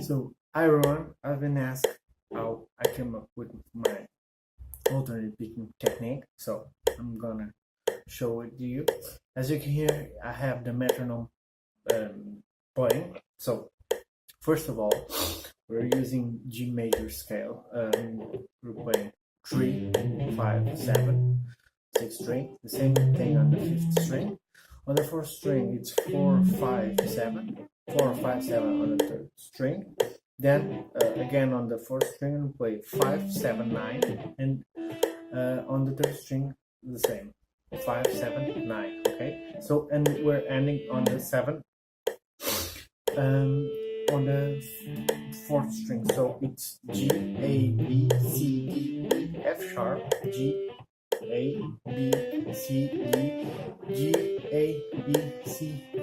So hi everyone, I've been asked how I came up with my alternate picking technique. So I'm gonna show it to you. As you can hear, I have the metronome playing. So first of all, we're using G major scale. We're playing 3, 5, 7, 6 string. The same thing on the 5th string. On the 4th string, it's 4, 5, 7. 4, 5, 7 on the 3rd string. Then again on the 4th string, we play 5, 7, 9, and on the 3rd string, the same 5, 7, 9. Okay, so and we're ending on the 7 on the 4th string, so it's G, A, B, C, D, E, F sharp, G, A, B, C, D, G, A, B, C, D,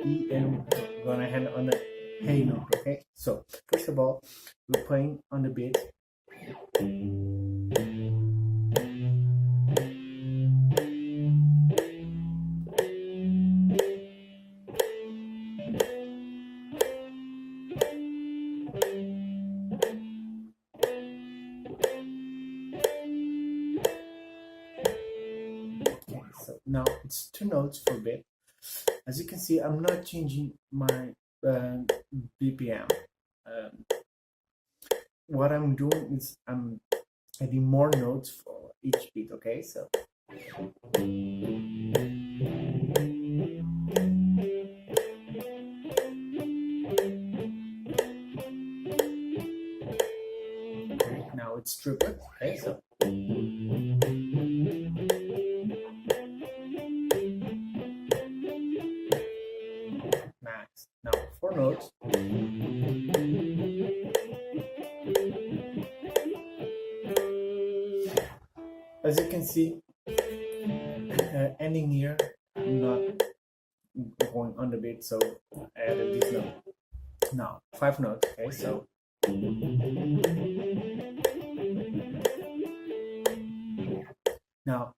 E, and we're gonna hand on the hey note. Okay, so first of all, we're playing on the beat. So now it's 2 notes per bit. As you can see, I'm not changing my BPM. What I'm doing is I'm adding more notes for each beat. Okay, so now it's triplet. Okay, so nice. Now 4 notes. As you can see, ending here, I'm not going on the beat, so I added this note. Now 5 notes. Okay, so now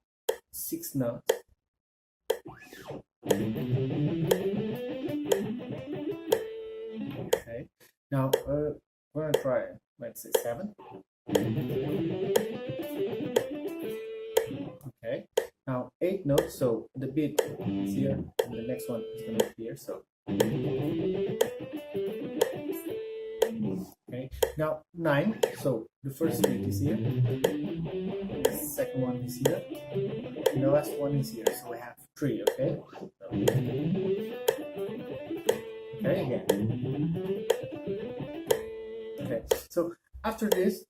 6 notes. Okay, now we're gonna try, let's say 7. Okay, now 8 notes, so the beat is here and the next one is gonna be here. So okay, now 9, so the first beat is here, the second one is here, and the last one is here, so we have 3. Okay, so, okay, again. Okay, so after this,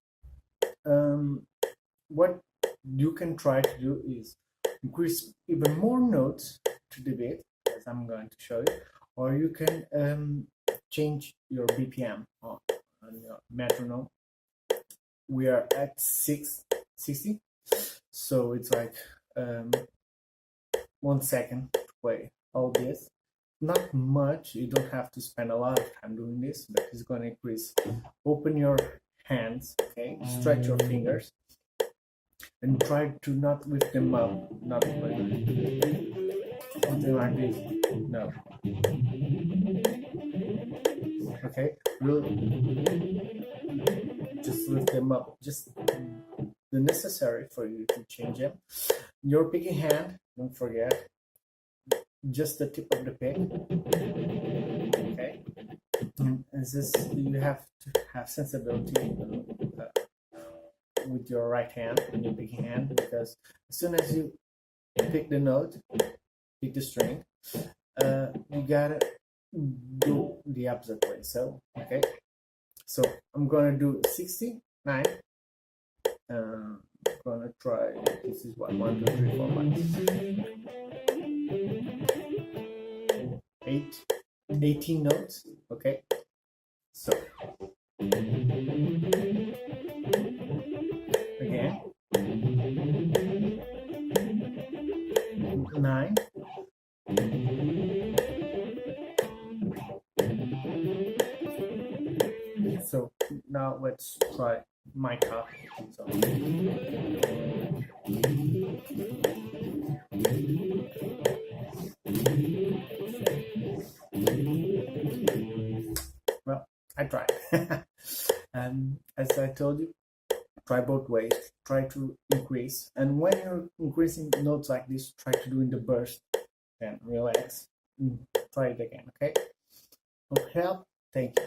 what you can try to do is increase even more notes to the beat, as I'm going to show you, or you can change your BPM on your metronome. We are at 660, so it's like 1 second to play all this. Not much, you don't have to spend a lot of time doing this, but it's going to increase. Open your hands, okay, stretch your fingers, and try to not lift them up, not like something like this. No. Okay, just lift them up, just the necessary for you to change them. Your picking hand, don't forget, just the tip of the pick. Okay, and this, you have to have sensibility with your right hand and your picking hand, because as soon as you pick the note, pick the string, you gotta do the opposite way. So okay, so I'm gonna do 69. I'm gonna try, this is what, 1, 2, 3, 4, 5, 18 notes. Okay, so again, 9, so now let's try my copy. So well, I tried. As I told you, try both ways. Try to increase, and when you're increasing notes like this, try to do in the burst. Then relax. Try it again. Okay. Hope help. Thank you.